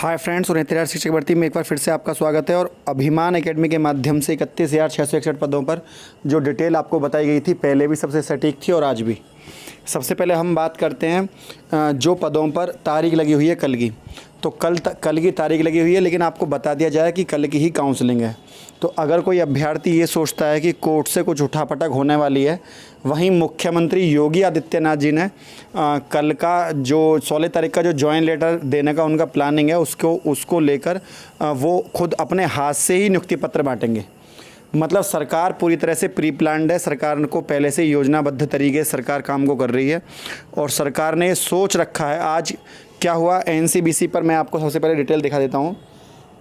Hi friends, और 69,000 शिक्षक भर्ती में एक बार फिर से आपका स्वागत है। और अभिमान एकेडमी के माध्यम से 31,661 पदों पर जो डिटेल आपको बताई गई थी, पहले भी सबसे सटीक थी और आज भी। सबसे पहले हम बात करते हैं जो पदों पर तारीख लगी हुई है कल की। तो कल की तारीख लगी हुई है, लेकिन आपको बता दिया जाए कि कल की ही काउंसलिंग है। तो अगर कोई अभ्यर्थी ये सोचता है कि कोर्ट से कुछ उठापटक होने वाली है, वहीं मुख्यमंत्री योगी आदित्यनाथ जी ने कल का जो 16 तारीख का जो जॉइंट लेटर देने का उनका प्लानिंग है, उसको लेकर वो खुद अपने हाथ से ही नियुक्ति पत्र बांटेंगे। मतलब सरकार पूरी तरह से प्री प्लान्ड है। सरकार को पहले से योजनाबद्ध तरीके से सरकार काम को कर रही है और सरकार ने सोच रखा है। आज क्या हुआ एनसीबीसी पर, मैं आपको सबसे पहले डिटेल दिखा देता हूँ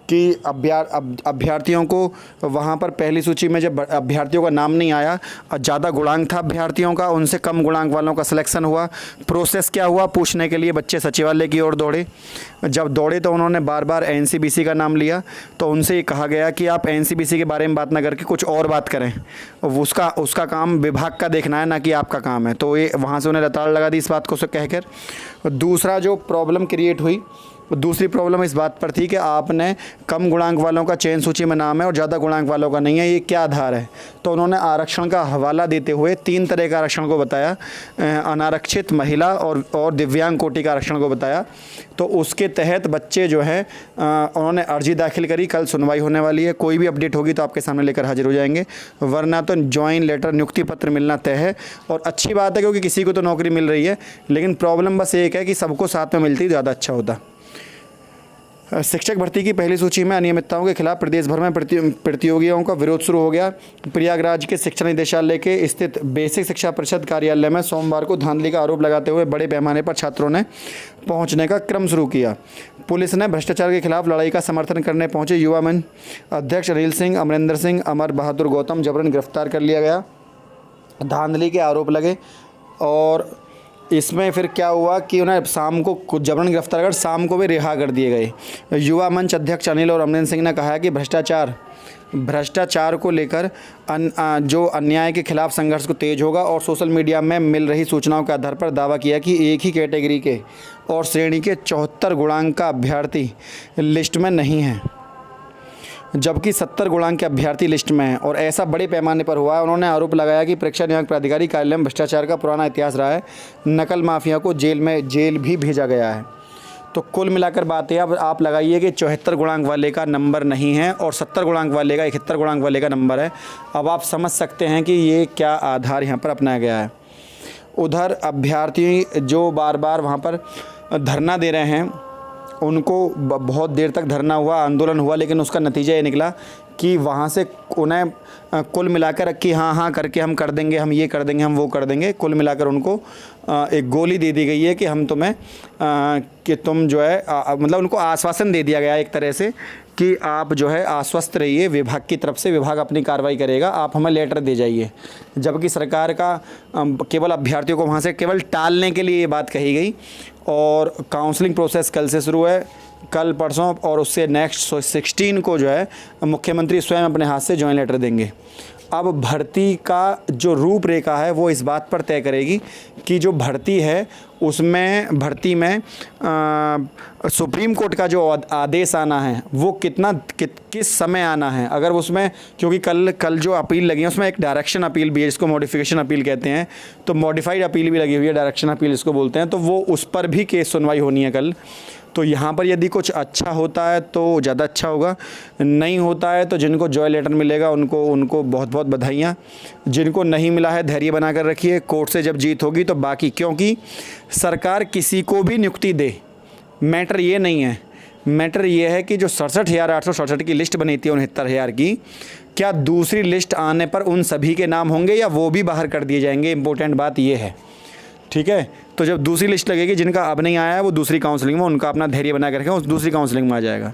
कि अभ्यर्थियों को वहाँ पर पहली सूची में जब अभ्यर्थियों का नाम नहीं आया और ज़्यादा गुणांक था अभ्यर्थियों का, उनसे कम गुणांक वालों का सिलेक्शन हुआ। प्रोसेस क्या हुआ पूछने के लिए बच्चे सचिवालय की ओर दौड़े। जब दौड़े तो उन्होंने बार बार एनसीबीसी का नाम लिया, तो उनसे ये कहा गया कि आप एनसीबीसी के बारे में बात ना करके कुछ और बात करें। उसका काम विभाग का देखना है, ना कि आपका काम है। तो ये वहाँ से उन्हें लताड़ लगा दी इस बात को कहकर। दूसरा जो प्रॉब्लम क्रिएट हुई, दूसरी प्रॉब्लम इस बात पर थी कि आपने कम गुणांक वालों का चयन सूची में नाम है और ज़्यादा गुणांक वालों का नहीं है, ये क्या आधार है। तो उन्होंने आरक्षण का हवाला देते हुए 3 तरह का आरक्षण को बताया, अनारक्षित, महिला और दिव्यांग कोटि का आरक्षण को बताया। तो उसके तहत बच्चे जो है उन्होंने अर्जी दाखिल करी। कल सुनवाई होने वाली है। कोई भी अपडेट होगी तो आपके सामने लेकर हाजिर हो जाएंगे, वरना तो जॉइंट लेटर नियुक्ति पत्र मिलना तय है। और अच्छी बात है क्योंकि किसी को तो नौकरी मिल रही है, लेकिन प्रॉब्लम बस एक है कि सबको साथ में मिलती ज़्यादा अच्छा होता। शिक्षक भर्ती की पहली सूची में अनियमितताओं के खिलाफ प्रदेश भर में प्रतियोगियों का विरोध शुरू हो गया। प्रयागराज के शिक्षा निदेशालय के स्थित बेसिक शिक्षा परिषद कार्यालय में सोमवार को धांधली का आरोप लगाते हुए बड़े पैमाने पर छात्रों ने पहुंचने का क्रम शुरू किया। पुलिस ने भ्रष्टाचार के खिलाफ लड़ाई का समर्थन करने पहुंचे युवा मंच अध्यक्ष अनिल सिंह, अमरिंदर सिंह, अमर बहादुर गौतम जबरन गिरफ्तार कर लिया गया। धांधली के आरोप लगे और इसमें फिर क्या हुआ कि उन्हें शाम को कुछ जबरन गिरफ्तार कर शाम को भी रिहा कर दिए गए। युवा मंच अध्यक्ष अनिल और अमरिंदर सिंह ने कहा कि भ्रष्टाचार को लेकर जो अन्याय के खिलाफ संघर्ष को तेज होगा और सोशल मीडिया में मिल रही सूचनाओं के आधार पर दावा किया कि एक ही कैटेगरी के और श्रेणी के 74 गुणांक का अभ्यर्थी लिस्ट में नहीं है, जबकि 70 गुणांक के अभ्यर्थी लिस्ट में हैं, और ऐसा बड़े पैमाने पर हुआ है। उन्होंने आरोप लगाया कि परीक्षा नियामक प्राधिकारी कार्यालय में भ्रष्टाचार का पुराना इतिहास रहा है। नकल माफिया को जेल भी भेजा गया है। तो कुल मिलाकर बात है, अब आप लगाइए कि 74 गुणांक वाले का नंबर नहीं है और 70 गुणांक वाले का 71 गुणांक वाले का नंबर है। अब आप समझ सकते हैं कि ये क्या आधार यहाँ पर अपनाया गया है। उधर अभ्यर्थी जो बार बार वहाँ पर धरना दे रहे हैं, उनको बहुत देर तक धरना हुआ, आंदोलन हुआ, लेकिन उसका नतीजा ये निकला कि वहाँ से उन्हें कुल मिलाकर कि हाँ करके हम कर देंगे, हम ये कर देंगे, हम वो कर देंगे, कुल मिलाकर उनको एक गोली दे दी गई है कि हम तुम्हें कि तुम जो है मतलब उनको आश्वासन दे दिया गया है एक तरह से कि आप जो है आश्वस्त रहिए, विभाग की तरफ से विभाग अपनी कार्रवाई करेगा, आप हमें लेटर दे जाइए। जबकि सरकार का केवल अभ्यर्थियों को वहाँ से केवल टालने के लिए ये बात कही गई। और काउंसलिंग प्रोसेस कल से शुरू है, कल परसों, और उससे नेक्स्ट 16 को जो है मुख्यमंत्री स्वयं अपने हाथ से जॉइंट लेटर देंगे। अब भर्ती का जो रूपरेखा है वो इस बात पर तय करेगी कि जो भर्ती है उसमें भर्ती में सुप्रीम कोर्ट का जो आदेश आना है वो किस समय आना है। अगर उसमें, क्योंकि कल जो अपील लगी है उसमें एक डायरेक्शन अपील भी है, जिसको मॉडिफिकेशन अपील कहते हैं, तो मॉडिफाइड अपील भी लगी हुई है, डायरेक्शन अपील इसको बोलते हैं। तो वो उस पर भी केस सुनवाई होनी है कल। तो यहाँ पर यदि कुछ अच्छा होता है तो ज़्यादा अच्छा होगा, नहीं होता है तो जिनको जॉइंट लेटर मिलेगा उनको बहुत बहुत बधाइयाँ। जिनको नहीं मिला है धैर्य बना कर रखिए, कोर्ट से जब जीत होगी तो बाकी, क्योंकि सरकार किसी को भी नियुक्ति दे, मैटर ये नहीं है। मैटर ये है कि जो 67,867 की लिस्ट बनी थी 69,000 की, क्या दूसरी लिस्ट आने पर उन सभी के नाम होंगे या वो भी बाहर कर दिए जाएंगे। इम्पोर्टेंट बात ये है, ठीक है। तो जब दूसरी लिस्ट लगेगी, जिनका अब नहीं आया है वो दूसरी काउंसलिंग में, उनका अपना धैर्य बना कर रखें, उस दूसरी काउंसलिंग में आ जाएगा।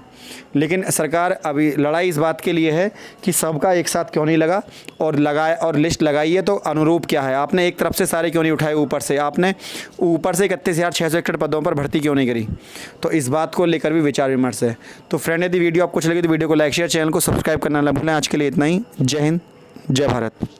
लेकिन सरकार अभी लड़ाई इस बात के लिए है कि सबका एक साथ क्यों नहीं लगा, और लिस्ट लगाई है तो अनुरूप क्या है। आपने एक तरफ से सारे क्यों नहीं उठाए, ऊपर से आपने ऊपर से 31,661 पदों पर भर्ती क्यों नहीं करी। तो इस बात को लेकर भी विचार विमर्श है। तो फ्रेंड, यदि वीडियो आपको अच्छी लगी तो वीडियो को लाइक शेयर, चैनल को सब्सक्राइब करना ना भूलें। आज के लिए इतना ही। जय हिंद, जय भारत।